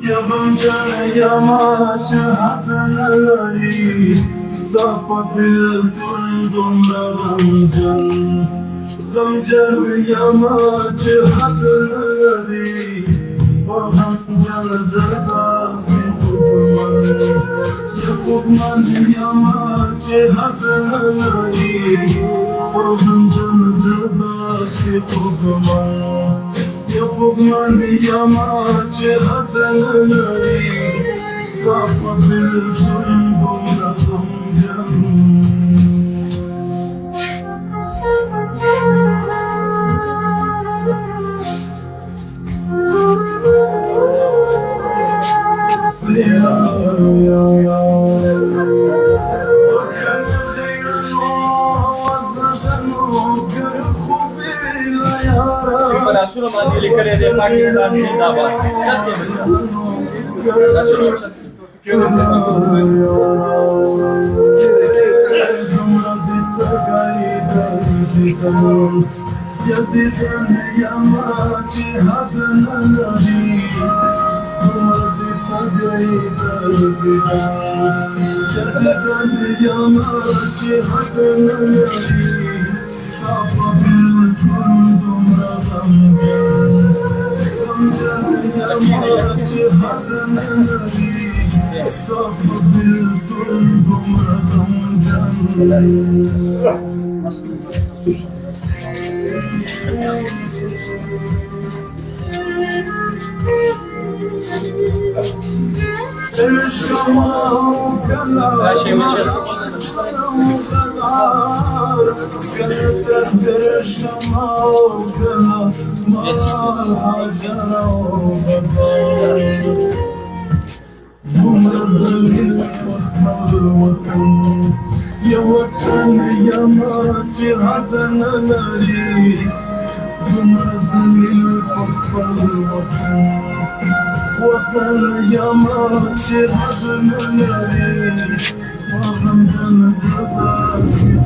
Yabancı yamaçı hatırlayı Stapa bir duydum ramcan Gamcan yamaçı hatırlayı Orhan yazıda sıkılman Yapıkman yamaçı hatırlayı Orhan yazıda sıkılman يفضل يماج أثنائي استقبل الذنب لهم रसूल लिख रहे थे पाकिस्तान जिंदाबाद يا وطن يا ماتي عدنا ناري بمرزل الكفر الوطن وطن يا ماتي عدنا ناري وغمدنا زباسي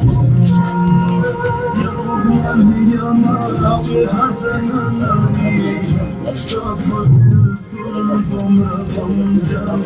يا وطن يا ماتي عدنا ناري استغفر الكل غمدنا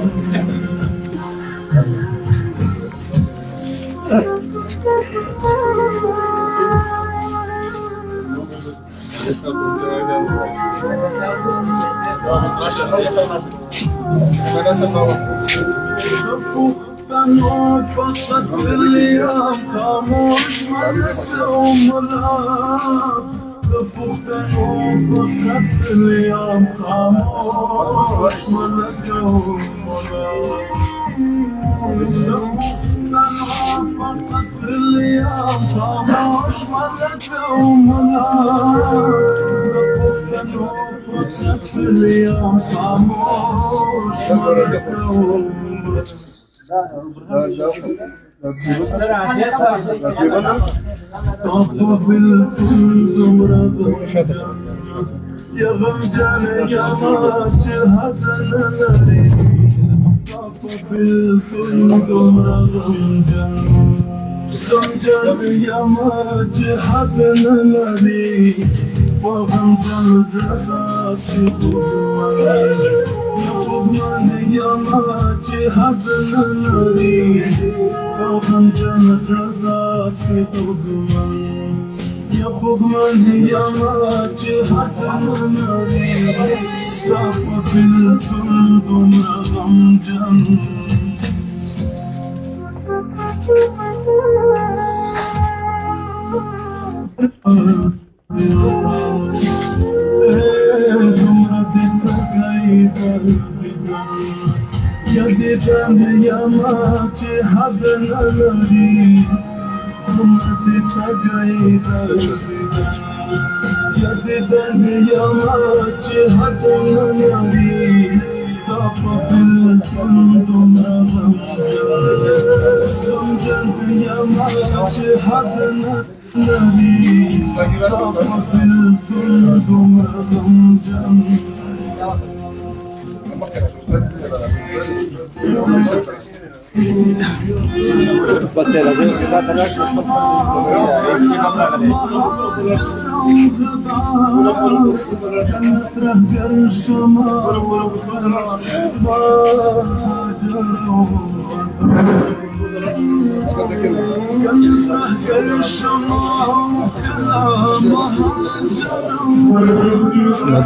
تنور فقط باليوم خاموش مرت ومرات تنور فقط باليوم خاموش مرت ومرات فقط باليوم خاموش مرت ومرات فقط باليوم خاموش مرت ومرات يا غمجان يا ماشي هذا ناري بالكل غمجان يا ماشي هذا ناري وغمجان زراسي يفضل يا ماشي هذا ناري وغمجان زراسي يا فضل يا ماشي هذا ناري استغفر الكل غمجان يا ديدان يا ماتي هذا ناري أمتي تقريبا يا ديدان يا ماتي هذا ناري استغفر الحمد غمجان يا ماتي هذا ناري استغفر الكل غمجان बच्चे लगे उसके बाद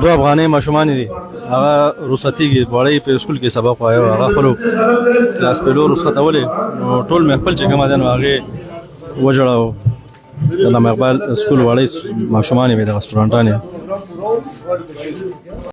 دو افغاني ماشومان دي هغه رخصتيږي وړي په سکول کې سبق وایو هغه خپل کلاس په لور رخصتولې نو ټول مې خپل چې کوم دن هغه وجړاو د علامه اقبال سکول وړي ماشومان مې د سټوډنټانه